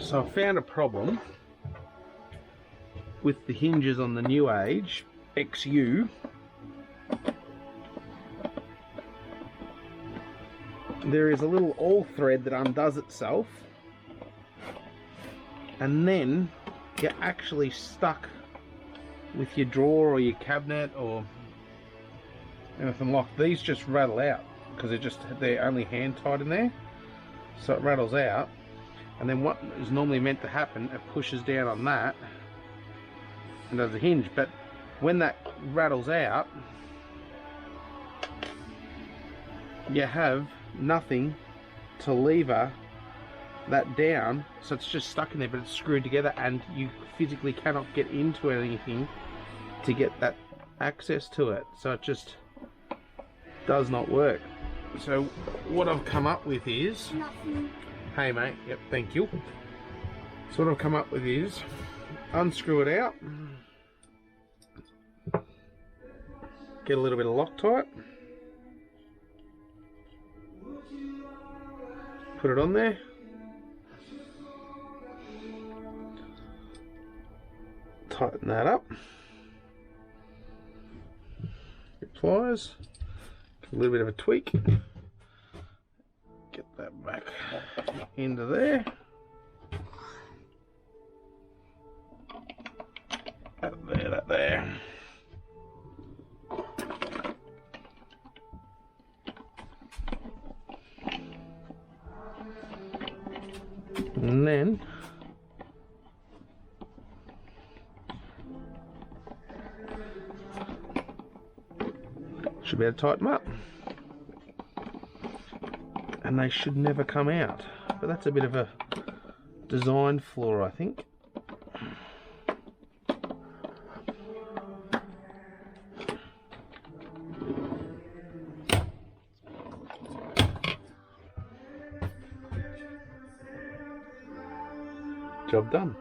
So I found a problem with the hinges on the New Age XU. There is a little awl thread that undoes itself, and then you're actually stuck with your drawer or your cabinet or anything locked. These just rattle out because they're only hand tied in there, so it rattles out. And then what is normally meant to happen, it pushes down on that and does the hinge. But when that rattles out, you have nothing to lever that down, so it's just stuck in there, but it's screwed together, and you physically cannot get into anything to get that access to it. So it just does not work. So what I've come up with is... Nothing. Hey mate, yep, thank you. So what I've come up with is unscrew it out, get a little bit of Loctite, put it on there, tighten that up, get pliers, a little bit of a tweak, get that back into there, that there. And then should be able to tighten them up, and they should never come out. But that's a bit of a design flaw, I think. Job done.